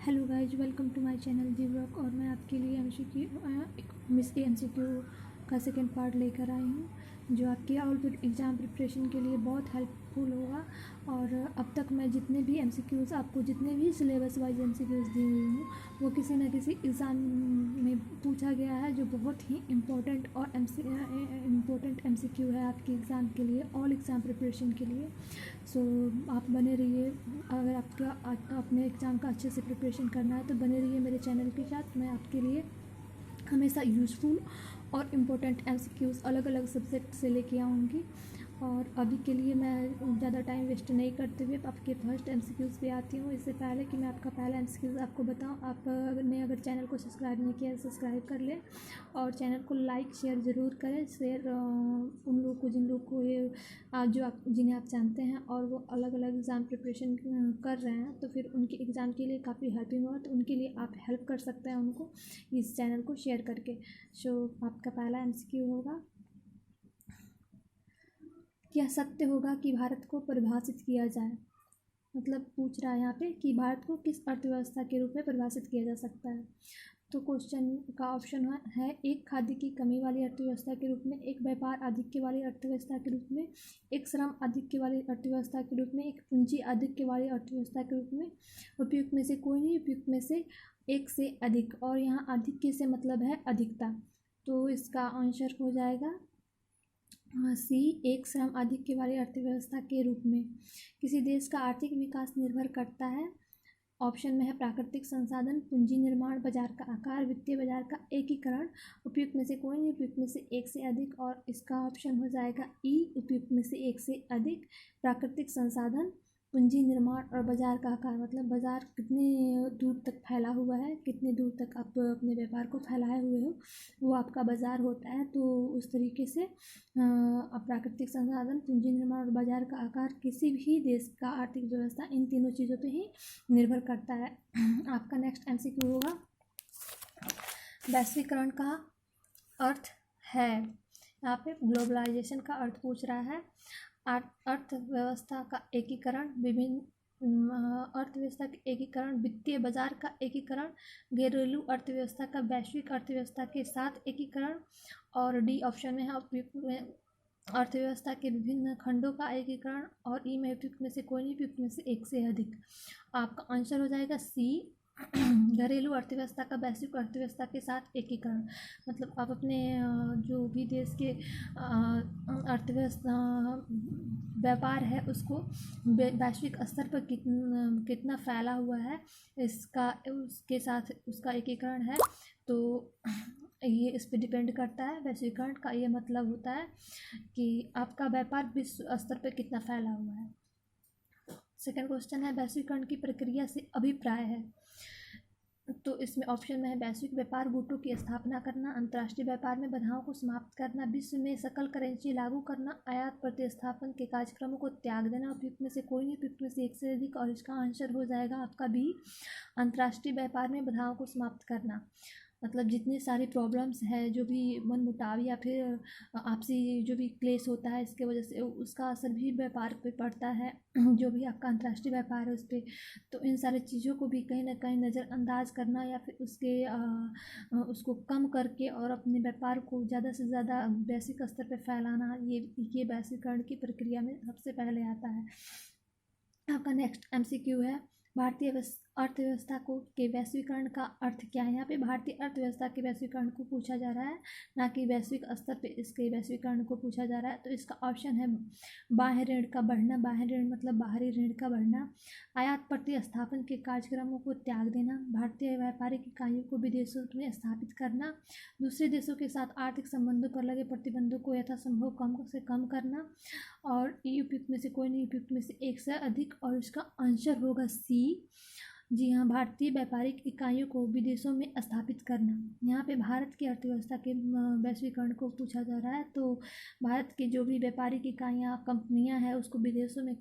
Hello guys, welcome to my channel the vlog. और मैं आपके लिए एमसीक्यू का सेकेंड पार्ट लेकर आई हूँ, जो आपकी ऑल एग्ज़ाम प्रिपरेशन के लिए बहुत हेल्पफुल होगा। और अब तक मैं जितने भी एमसीक्यूज़ आपको जितने भी सिलेबस वाइज एमसीक्यूज़ दी हुई हूँ, वो किसी न किसी एग्ज़ाम में पूछा गया है, जो बहुत ही इम्पोर्टेंट और इम्पोर्टेंट एमसीक्यू है आपके एग्ज़ाम के लिए, ऑल एग्ज़ाम प्रिपरेशन के लिए। सो आप बने रहिए। अगर आपका अपने एग्ज़ाम का अच्छे से प्रिपरेशन करना है तो बने रहिए मेरे चैनल के साथ। मैं आपके लिए हमेशा यूज़फुल और इम्पोर्टेंट एमसीक्यूज़ अलग अलग सब्जेक्ट से लेके आऊँगी। और अभी के लिए मैं ज़्यादा टाइम वेस्ट नहीं करते हुए आपके फर्स्ट एमसीक्यूज़ पे आती हूँ। इससे पहले कि मैं आपका पहला एमसीक्यूज़ आपको बताऊँ, आपने अगर चैनल को सब्सक्राइब नहीं किया है सब्सक्राइब कर लें और चैनल को लाइक शेयर ज़रूर करें। शेयर उन लोग को जिन लोग को ये जिन्हें आप जानते हैं और वो अलग अलग एग्ज़ाम प्रिपरेशन कर रहे हैं, तो फिर उनके एग्ज़ाम के लिए काफ़ी हेल्पिंग होगा। तो उनके लिए आप हेल्प कर सकते हैं उनको इस चैनल को शेयर करके। सो आपका पहला एमसीक्यू होगा, क्या सत्य होगा कि भारत को परिभाषित किया जाए। मतलब पूछ रहा है यहाँ पे कि भारत को किस अर्थव्यवस्था के रूप में परिभाषित किया जा सकता है। तो क्वेश्चन का ऑप्शन है एक, खाद्य की कमी वाली अर्थव्यवस्था के रूप में, एक व्यापार आधिक्य वाली अर्थव्यवस्था के रूप में, एक श्रम आधिक्य वाली अर्थव्यवस्था के रूप में, एक पूंजी आधिक्य वाली अर्थव्यवस्था के रूप में, उपयुक्त में से कोई नहीं, उपयुक्त में से एक से अधिक। और यहाँ आधिक्य से मतलब है अधिकता, तो इसका आंसर हो जाएगा सी, एक श्रम आधिक्य वाली अर्थव्यवस्था के रूप में। किसी देश का आर्थिक विकास निर्भर करता है, ऑप्शन में है प्राकृतिक संसाधन, पूंजी निर्माण, बाजार का आकार, वित्तीय बाजार का एकीकरण, उपयुक्त में से कोई नहीं, उपयुक्त में से एक से अधिक। और इसका ऑप्शन हो जाएगा ई, उपयुक्त में से एक से अधिक। प्राकृतिक संसाधन, पूंजी निर्माण और बाजार का आकार, मतलब बाजार कितने दूर तक फैला हुआ है, कितने दूर तक आप अपने व्यापार को फैलाए हुए हो, वो आपका बाजार होता है। तो उस तरीके से प्राकृतिक संसाधन, पूंजी निर्माण और बाजार का आकार किसी भी देश का आर्थिक व्यवस्था इन तीनों चीज़ों पे ही निर्भर करता है। आपका नेक्स्ट एमसीक्यू होगा, वैश्वीकरण का अर्थ है। यहाँ पे ग्लोबलाइजेशन का अर्थ पूछ रहा है। अर्थव्यवस्था का एकीकरण, विभिन्न अर्थव्यवस्था के एकीकरण, वित्तीय बाजार का एकीकरण, घरेलू अर्थव्यवस्था का वैश्विक अर्थव्यवस्था के साथ एकीकरण। और डी ऑप्शन में है उपयुक्त में अर्थव्यवस्था के विभिन्न खंडों का एकीकरण। और ई में उपयुक्त में से कोई नहीं, उपयुक्त में से एक से अधिक। आपका आंसर हो जाएगा सी, घरेलू अर्थव्यवस्था का वैश्विक अर्थव्यवस्था के साथ एकीकरण। मतलब आप अपने जो भी देश के अर्थव्यवस्था व्यापार है उसको वैश्विक स्तर पर कितना फैला हुआ है, इसका उसके साथ उसका एकीकरण है। तो ये इस पर डिपेंड करता है। वैश्वीकरण का ये मतलब होता है कि आपका व्यापार विश्व स्तर पर कितना फैला हुआ है। सेकंड क्वेश्चन है, वैश्वीकरण की प्रक्रिया से अभिप्राय है। तो इसमें ऑप्शन में है वैश्विक व्यापार गुटों की स्थापना करना, अंतर्राष्ट्रीय व्यापार में बाधाओं को समाप्त करना, विश्व में सकल करेंसी लागू करना, आयात प्रतिस्थापन के कार्यक्रमों को त्याग देना, उपयुक्त में से कोई नहीं, उपयुक्त में से एक से अधिक। और इसका आंसर हो जाएगा आपका बी, अंतर्राष्ट्रीय व्यापार में बाधाओं को समाप्त करना। मतलब जितनी सारी प्रॉब्लम्स है, जो भी मनमुटाव या फिर आपसी जो भी क्लेश होता है, इसके वजह से उसका असर भी व्यापार पे पड़ता है, जो भी आपका अंतर्राष्ट्रीय व्यापार है उस पर। तो इन सारी चीज़ों को भी कहीं ना कहीं नज़रअंदाज करना या फिर उसको कम करके और अपने व्यापार को ज़्यादा से ज़्यादा वैश्विक स्तर पर फैलाना, ये वैश्वीकरण की प्रक्रिया में सबसे पहले आता है। आपका नेक्स्ट एमसीक्यू है, भारतीय अर्थव्यवस्था के वैश्वीकरण का अर्थ क्या है। यहाँ पे भारतीय अर्थव्यवस्था के वैश्वीकरण को पूछा जा रहा है, ना कि वैश्विक स्तर पे इसके वैश्वीकरण को पूछा जा रहा है। तो इसका ऑप्शन है बाह्य ऋण का बढ़ना, बाह्य ऋण मतलब बाहरी ऋण का बढ़ना, आयात प्रतिस्थापन के कार्यक्रमों को त्याग देना, भारतीय व्यापारिक इकाइयों को विदेशों में स्थापित करना, दूसरे देशों के साथ आर्थिक संबंधों पर लगे प्रतिबंधों को यथासंभव कम से कम करना। और ई उपयुक्त में से कोई नहीं, उपयुक्त में से एक से अधिक। और इसका आंसर होगा सी, जी हाँ, भारतीय व्यापारिक इकाइयों को विदेशों में स्थापित करना। यहाँ पे भारत की अर्थव्यवस्था के वैश्वीकरण को पूछा जा रहा है। तो भारत की जो भी व्यापारिक इकाइयाँ कंपनियाँ हैं उसको विदेशों में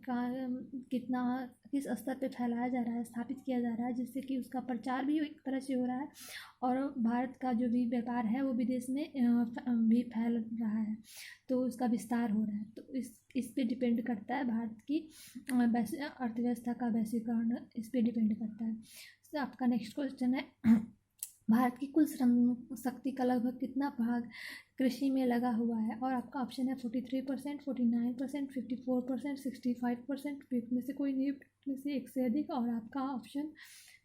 किस स्तर पे फैलाया जा रहा है, स्थापित किया जा रहा है, जिससे कि उसका प्रचार भी एक तरह से हो रहा है और भारत का जो भी व्यापार है वो विदेश में भी फैल रहा है, तो उसका विस्तार हो रहा है। तो इस पे डिपेंड करता है भारत की अर्थव्यवस्था का वैश्वीकरण, इस पे डिपेंड करता है। से आपका नेक्स्ट क्वेश्चन है, भारत की कुल श्रम शक्ति का लगभग कितना भाग कृषि में लगा हुआ है? और आपका ऑप्शन है 43%, 49%, 54%, 65%, में से कोई नहीं, में से एक से अधिक। और आपका ऑप्शन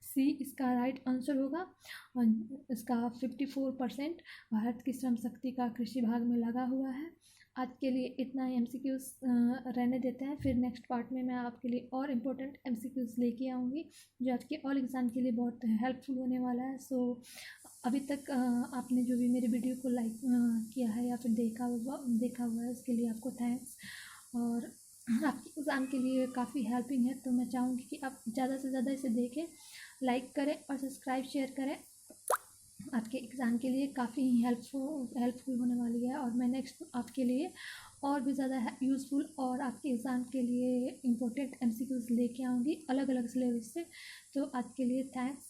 सी इसका राइट आंसर होगा। और इसका 54% भारत की श्रम शक्ति का कृषि भाग में लगा हुआ है। आज के लिए इतना ही MCQs रहने देते हैं, फिर नेक्स्ट पार्ट में मैं आपके लिए और इम्पोर्टेंट MCQs लेके आऊँगी जो आपके ऑल एग्ज़ाम के लिए बहुत हेल्पफुल होने वाला है। सो अभी तक आपने जो भी मेरे वीडियो को लाइक किया है या फिर देखा हुआ है उसके लिए आपको थैंक्स। और आपके एग्ज़ाम के लिए काफ़ी हेल्पिंग है, तो मैं चाहूँगी कि आप ज़्यादा से ज़्यादा इसे देखें, लाइक करें और सब्सक्राइब शेयर करें। आपके एग्ज़ाम के लिए काफ़ी हेल्पफुल होने वाली है, और मैं नेक्स्ट आपके लिए और भी ज़्यादा यूज़फुल और आपके एग्ज़ाम के लिए इम्पोर्टेंट MCQs लेके आऊँगी अलग अलग सिलेबस से। तो आज के लिए थैंक्स।